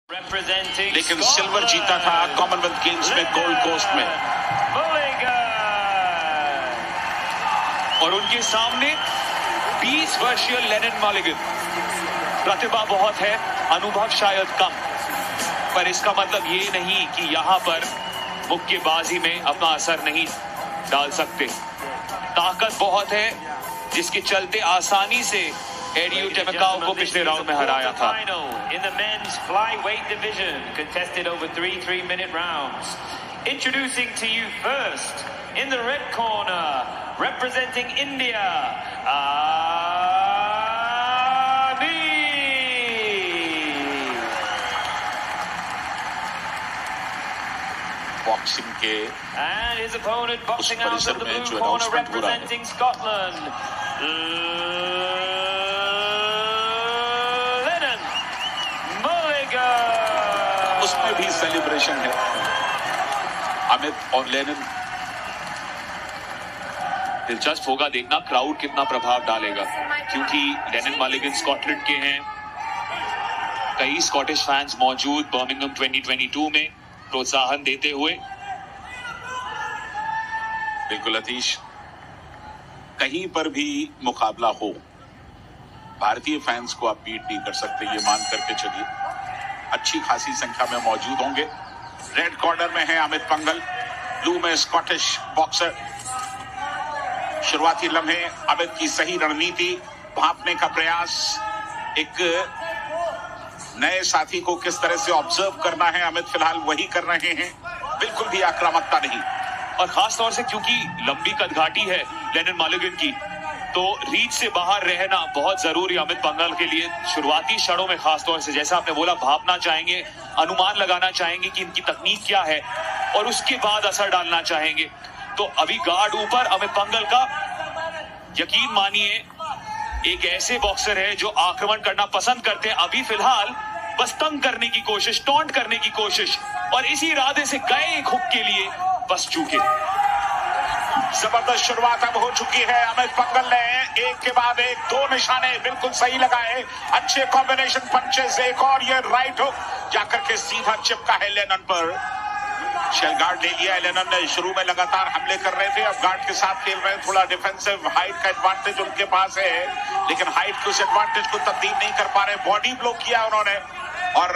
लेकिन सिल्वर जीता था कॉमनवेल्थ गेम्स में गोल्ड कोस्ट में। और उनके सामने 20 वर्षीय लेनिन मलिगन। प्रतिभा बहुत है, अनुभव शायद कम, पर इसका मतलब ये नहीं कि यहां पर मुक्केबाजी में अपना असर नहीं डाल सकते। ताकत बहुत है, जिसके चलते आसानी से एडियो टेमेकाउ को पिछले राउंड में हराया था। In the men's flyweight division, contested over 3 3-minute rounds. Introducing to you first, in the red corner, representing India, Abi. Boxing के And his opponent boxing out of the blue corner, representing Scotland, उसमें भी celebration है। अमित और Lenin, दिलचस्प होगा देखना crowd कितना प्रभाव डालेगा, क्योंकि लेनिन मलिगन स्कॉटलैंड के हैं। कई स्कॉटिश फैंस मौजूद बर्मिंघम 2022 में प्रोत्साहन देते हुए। बिल्कुल अतीश, कहीं पर भी मुकाबला हो, भारतीय फैंस को आप बीट नहीं कर सकते, ये मान करके चलिए। अच्छी खासी संख्या में मौजूद होंगे। रेड कॉर्नर में है अमित पंघल, ब्लू में स्कॉटिश बॉक्सर। शुरुआती लम्हे अमित की सही रणनीति, भांपने का प्रयास, एक नए साथी को किस तरह से ऑब्जर्व करना है, अमित फिलहाल वही कर रहे हैं। बिल्कुल भी आक्रामकता नहीं, और खास तौर से क्योंकि लंबी कदघाटी है लेनिन मलिगन की, तो रीच से बाहर रहना बहुत जरूरी अमित पंघल के लिए। शुरुआती क्षणों में खास तौर से, जैसा आपने बोला, भापना चाहेंगे, अनुमान लगाना चाहेंगे कि इनकी तकनीक क्या है, और उसके बाद असर डालना चाहेंगे। तो अभी गार्ड ऊपर अमित पंघल का। यकीन मानिए, एक ऐसे बॉक्सर है जो आक्रमण करना पसंद करते हैं। अभी फिलहाल बस तंग करने की कोशिश, टॉन्ट करने की कोशिश, और इसी इरादे से गए एक हुक के लिए बस चूके। जबरदस्त शुरुआत अब हो चुकी है। अमित पंघल ने एक के बाद एक 2 निशाने बिल्कुल सही लगाए। अच्छे कॉम्बिनेशन पंचेस, एक और ये राइट हुक जाकर के सीधा चिपका है लेनिन पर। शेल गार्ड ले लिया है लेनिन ने। शुरू में लगातार हमले कर रहे थे, अब गार्ड के साथ खेल रहे हैं। थोड़ा डिफेंसिव हाइट का एडवांटेज उनके पास है, लेकिन हाइट के उस एडवांटेज को तब्दील नहीं कर पा रहे। बॉडी ब्लॉक किया उन्होंने, और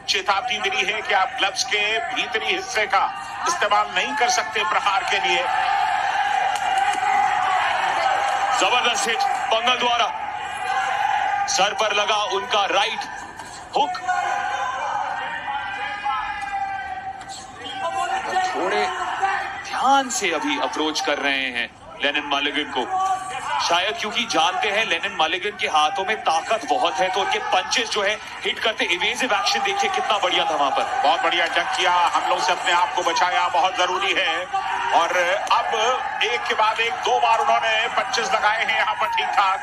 चेतावनी मिली है कि आप ग्लव्स के भीतरी हिस्से का इस्तेमाल नहीं कर सकते प्रहार के लिए। जबरदस्त हिट पंघल द्वारा, सर पर लगा उनका राइट हुक। थोड़े ध्यान से अभी अप्रोच कर रहे हैं लेनिन मलिगन को, शायद क्योंकि जानते हैं लेनिन मलिगन के हाथों में ताकत बहुत है, तो उनके पंचेस जो है हिट करते। इवेसिव एक्शन देखिए कितना बढ़िया था वहां पर। बहुत बढ़िया जंग किया, हमलों से अपने आप को बचाया, बहुत जरूरी है। और अब एक के बाद एक 2 बार उन्होंने पंचेस लगाए हैं यहाँ पर ठीक ठाक।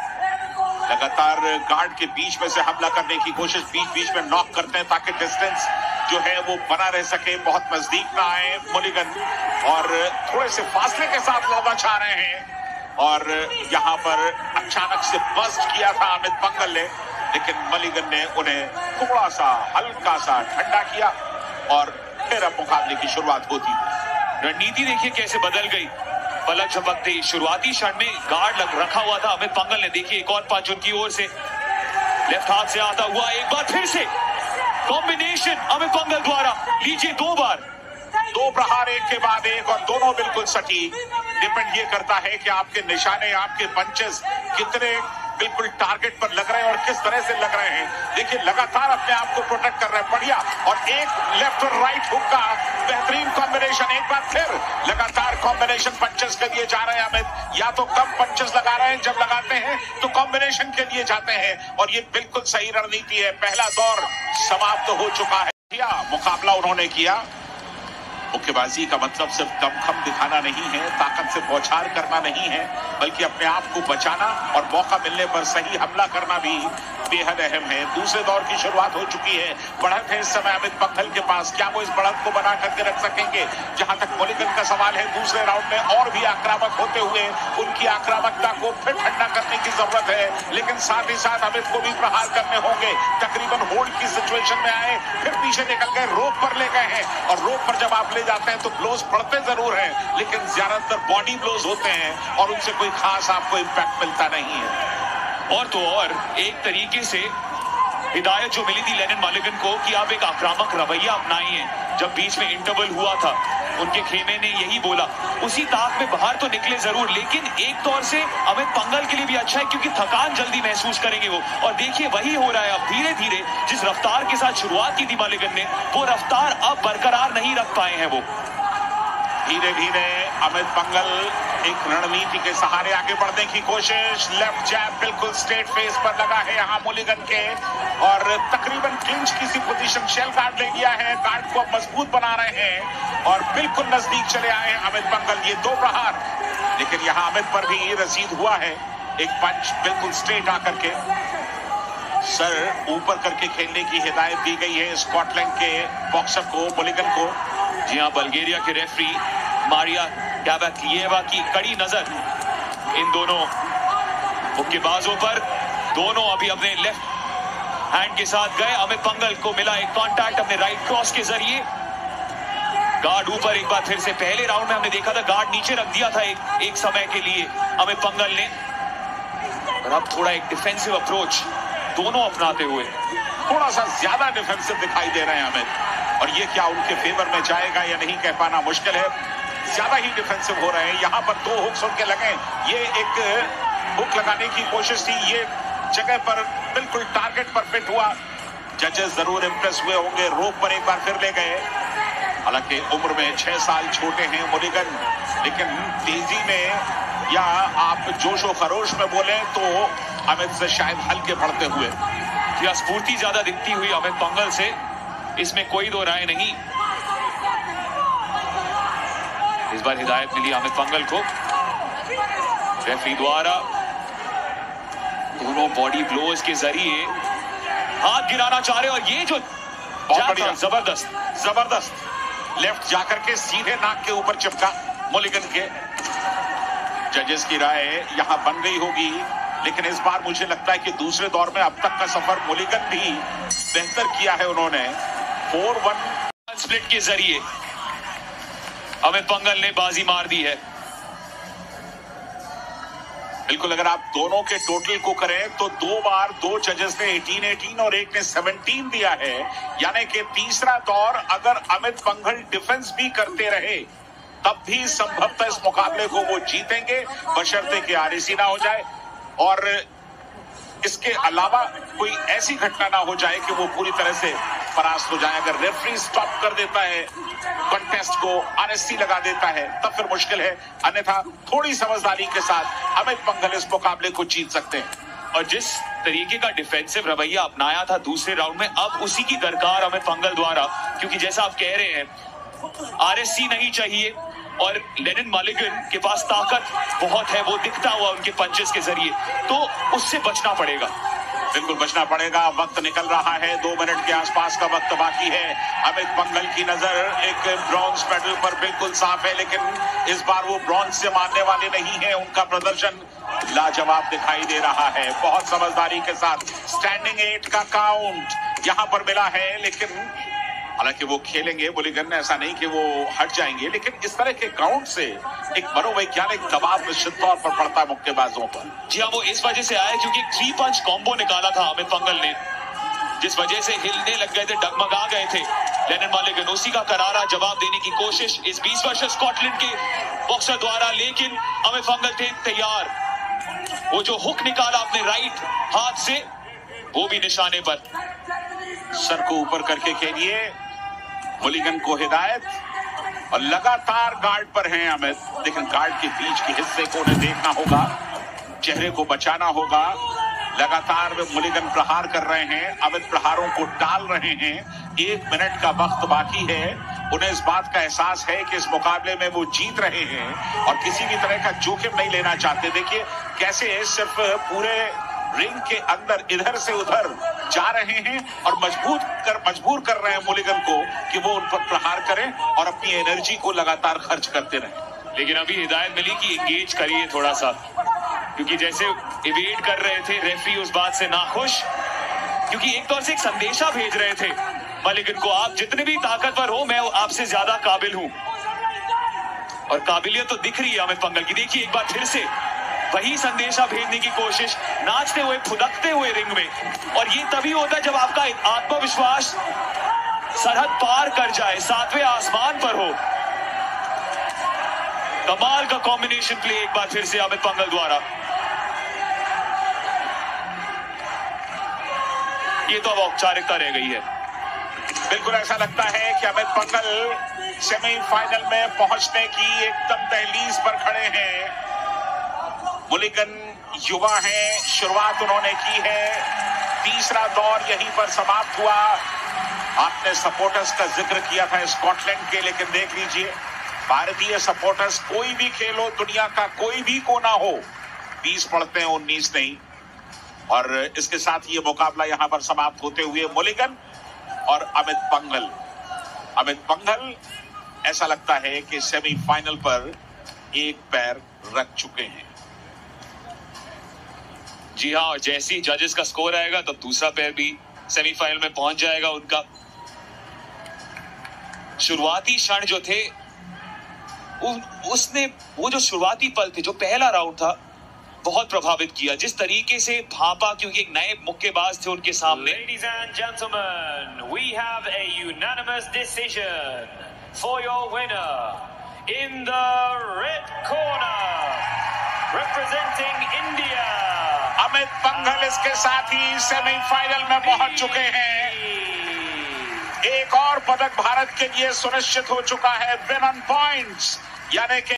लगातार गार्ड के बीच में से हमला करने की कोशिश, बीच बीच में नॉक करते हैं ताकि डिस्टेंस जो है वो बना रह सके, बहुत नजदीक ना आए मलिगन, और थोड़े से फासले के साथ लड़ना चाह रहे हैं। और यहाँ पर अचानक से बस्ट किया था अमित पंघल ने, लेकिन मलिगन ने उन्हें थोड़ा सा हल्का सा ठंडा किया, और फिर अब मुकाबले की शुरुआत होती। रणनीति देखिए कैसे बदल गई पलक झपकते ही। शुरुआती क्षण में गार्ड रखा हुआ था अमित पंघल ने, देखिए एक और पंच उनकी ओर से लेफ्ट हाथ से आता हुआ। एक बार फिर से कॉम्बिनेशन अमित पंघल द्वारा, लीजिए 2 बार, 2 प्रहार एक के बाद एक, और दोनों बिल्कुल सटीक। डिपेंड ये करता है कि आपके निशाने, आपके पंचेस कितने बिल्कुल टारगेट पर लग रहे हैं और किस तरह से लग रहे हैं। देखिए लगातार अपने आप को प्रोटेक्ट कर रहे हैं, बढ़िया। और एक लेफ्ट और राइट हुक का बेहतरीन कॉम्बिनेशन। एक बार फिर लगातार कॉम्बिनेशन पंचेस के लिए जा रहे हैं अमित। या तो कम पंचेस लगा रहे हैं, जब लगाते हैं तो कॉम्बिनेशन के लिए जाते हैं, और ये बिल्कुल सही रणनीति है। पहला दौर समाप्त हो चुका है। मुकाबला उन्होंने किया, मुक्केबाजी का मतलब सिर्फ दमखम दिखाना नहीं है, ताकत से बौछार करना नहीं है, बल्कि अपने आप को बचाना और मौका मिलने पर सही हमला करना भी बेहद अहम है। दूसरे दौर की शुरुआत हो चुकी है, बढ़त है इस समय अमित पंघल के पास। क्या वो इस बढ़त को बना करके रख सकेंगे? जहां तक मुलिगन का सवाल है, दूसरे राउंड में और भी आक्रामक होते हुए उनकी आक्रामकता को फिर ठंडा करने की जरूरत है, लेकिन साथ ही साथ अमित को भी प्रहार करने होंगे। तकरीबन होल्ड की सिचुएशन में आए, फिर पीछे निकल गए, रोप पर ले गए हैं, और रोप पर जब आप ले जाते हैं तो ब्लोज पड़ते जरूर हैं, लेकिन ज्यादातर बॉडी ब्लोज होते हैं और उनसे कोई खास आपको इंपैक्ट मिलता नहीं है। और तो और एक तरीके से हिदायत जो मिली थी लेनिन मालिगन को कि आप एक आक्रामक रवैया अपनाइए। जब बीच में इंटरवल हुआ था, उनके खेमे ने यही बोला, उसी ताक में बाहर तो निकले जरूर, लेकिन एक तौर से अमित पंघल के लिए भी अच्छा है क्योंकि थकान जल्दी महसूस करेंगे वो। और देखिए वही हो रहा है अब, धीरे धीरे जिस रफ्तार के साथ शुरुआत की थी मालिगन ने, वो रफ्तार अब बरकरार नहीं रख पाए हैं वो। धीरे धीरे अमित पंघल एक रणनीति के सहारे आगे बढ़ने की कोशिश। लेफ्ट जैब बिल्कुल स्ट्रेट फेस पर लगा है यहाँ मुलिगन के, और तकरीबन क्लिंच की सी पोजीशन शेल गार्ड ले लिया है। गार्ड को अब मजबूत बना रहे हैं और बिल्कुल नजदीक चले आए हैं अमित पंघल। ये दो प्रहार, लेकिन यहाँ अमित पर भी रसीद हुआ है एक पंच बिल्कुल स्ट्रेट आकर के। सर ऊपर करके खेलने की हिदायत दी गई है स्कॉटलैंड के बॉक्सर को, मुलिगन को। जी हाँ, बल्गेरिया के रेफरी मारिया गैबाकिएवा की कड़ी नजर इन दोनों मुक्केबाजों पर। दोनों अभी अपने लेफ्ट हैंड के साथ गए। अमित पंघल को मिला एक कांटेक्ट अपने राइट क्रॉस के जरिए। गार्ड ऊपर एक बार फिर से, पहले राउंड में हमने देखा था गार्ड नीचे रख दिया था एक समय के लिए अमित पंघल ने, और अब थोड़ा एक डिफेंसिव अप्रोच दोनों अपनाते हुए थोड़ा सा ज्यादा डिफेंसिव दिखाई दे रहे हैं अमित, और ये क्या उनके फेवर में जाएगा या नहीं कह पाना मुश्किल है। ज्यादा ही डिफेंसिव हो रहे हैं। यहाँ पर दो हुक्स उनके लगे, ये एक हुक लगाने की कोशिश थी, ये जगह पर बिल्कुल टारगेट पर फिट हुआ। जजेस जरूर इंप्रेस हुए होंगे, रोप पर एक बार फिर ले गए। हालांकि उम्र में 6 साल छोटे हैं मुलिगन, लेकिन तेजी में या आप जोशो खरोश में बोले तो अमित से शायद हल्के पड़ते हुए। या स्फूर्ति ज्यादा दिखती हुई अमित पंघल से, इसमें कोई दो राय नहीं। इस बार हिदायत मिली अमित पंघल को रेफरी द्वारा, दोनों बॉडी ब्लोज के जरिए हाथ गिराना चाह रहे, और ये जो बहुत बढ़िया, जबरदस्त लेफ्ट जाकर के सीधे नाक के ऊपर चिपका मुलिगन के। जजेस की राय यहां बन गई होगी, लेकिन इस बार मुझे लगता है कि दूसरे दौर में अब तक का सफर मुलिगन भी बेहतर किया है उन्होंने। 4-1 स्प्लिट के जरिए अमित पंघल ने बाजी मार दी है। बिल्कुल, अगर आप दोनों के टोटल को करें तो 2 बार 2 जजेस ने 18-18 और एक ने 17 दिया है, यानी कि तीसरा दौर अगर अमित पंघल डिफेंस भी करते रहे तब भी संभवतः इस मुकाबले को वो जीतेंगे, बशर्ते कि आरएसी ना हो जाए और इसके अलावा कोई ऐसी घटना ना हो जाए कि वो पूरी तरह से परास्त हो जाए। अगर रेफरी स्टॉप कर देता है कंटेस्ट को, आरएससी लगा देता है, तब फिर मुश्किल है, अन्यथा थोड़ी समझदारी के साथ अमित पंघल इस मुकाबले को जीत सकते हैं। और जिस तरीके का डिफेंसिव रवैया अपनाया था दूसरे राउंड में, अब उसी की दरकार अमित पंघल द्वारा, क्योंकि जैसा आप कह रहे हैं आरएससी नहीं चाहिए और लेनिन मालिगन के पास ताकत बहुत है, वो दिखता हुआ उनके पंचेस के जरिए, तो उससे बचना पड़ेगा। बिल्कुल बचना पड़ेगा। वक्त निकल रहा है, 2 मिनट के आसपास का वक्त बाकी है। अमित पंघल की नजर एक ब्रॉन्ज मेडल पर बिल्कुल साफ है, लेकिन इस बार वो ब्रॉन्ज से मानने वाले नहीं है। उनका प्रदर्शन लाजवाब दिखाई दे रहा है। बहुत समझदारी के साथ स्टैंडिंग 8 का काउंट यहां पर मिला है, लेकिन हालांकि वो खेलेंगे मुलिगन, ऐसा नहीं कि वो हट जाएंगे, लेकिन इस तरह के काउंट से एक मनोवैज्ञानिक दबाव निश्चित तौर पर पड़ता है मुक्केबाजों पर। जी हाँ, वो इस वजह से आया क्योंकि 3 पंच कॉम्बो निकाला था अमित पंघल ने, जिस वजह से हिलने लग गए थे, डगमगा गए थे लेनिन मालिगन। उसी का करारा जवाब देने की कोशिश इस 20 वर्षीय स्कॉटलैंड के बॉक्सर द्वारा, लेकिन अमित पंघल थे तैयार। वो जो हुक निकाला अपने राइट हाथ से, वो भी निशाने पर। सर को ऊपर करके खेलिए, मुलिगन को हिदायत, और लगातार गार्ड पर हैं अमित, लेकिन गार्ड के बीच के हिस्से को उन्हें देखना होगा, चेहरे को बचाना होगा। लगातार मुलिगन प्रहार कर रहे हैं, अमित प्रहारों को टाल रहे हैं। 1 मिनट का वक्त बाकी है। उन्हें इस बात का एहसास है कि इस मुकाबले में वो जीत रहे हैं और किसी भी तरह का जोखिम नहीं लेना चाहते। देखिए कैसे सिर्फ पूरे रिंग के अंदर इधर से उधर जा रहे हैं और मजबूर कर रहे हैं मुलिगन को कि वो उन पर प्रहार करें और अपनी एनर्जी को लगातार खर्च करते रहें। लेकिन अभी हिदायत मिली कि एंगेज करिए थोड़ा सा, क्योंकि जैसे इवेड कर रहे थे रेफरी उस बात से नाखुश, क्योंकि एक तौर से एक संदेशा भेज रहे थे मलिगन को, आप जितने भी ताकतवर हो मैं आपसे ज्यादा काबिल हूं। और काबिलियत तो दिख रही है अमित पंघल की। देखिए एक बार फिर से वही संदेशा भेजने की कोशिश, नाचते हुए फुदकते हुए रिंग में। और ये तभी होता है जब आपका आत्मविश्वास सरहद पार कर जाए, 7वें आसमान पर हो। कमाल का कॉम्बिनेशन प्ले एक बार फिर से अमित पंघल द्वारा। ये तो अब औपचारिकता रह गई है। बिल्कुल ऐसा लगता है कि अमित पंघल सेमीफाइनल में पहुंचने की एकदम दहलीज पर खड़े हैं। मुलिगन युवा हैं, शुरुआत उन्होंने की है, तीसरा दौर यहीं पर समाप्त हुआ। आपने सपोर्टर्स का जिक्र किया था स्कॉटलैंड के, लेकिन देख लीजिए भारतीय सपोर्टर्स, कोई भी खेल हो, दुनिया का कोई भी कोना हो, 20 पड़ते हैं 19 नहीं। और इसके साथ ये मुकाबला यहां पर समाप्त होते हुए मुलिगन और अमित पंघल ऐसा लगता है कि सेमीफाइनल पर एक पैर रख चुके हैं। जी हाँ, और जैसे ही जजेस का स्कोर आएगा तब दूसरा पैर भी सेमीफाइनल में पहुंच जाएगा उनका। शुरुआती क्षण जो थे उसने वो जो शुरुआती पल थे, जो पहला राउंड था, बहुत प्रभावित किया। जिस तरीके से भापा, क्योंकि एक नए मुक्केबाज थे उनके सामने। Ladies and gentlemen, we have a unanimous decision for your winner in the red corner, representing India. Amit Panghal इसके साथ ही सेमीफाइनल में पहुंच चुके हैं। एक और पदक भारत के लिए सुनिश्चित हो चुका है, विन ऑन पॉइंट्स, यानी कि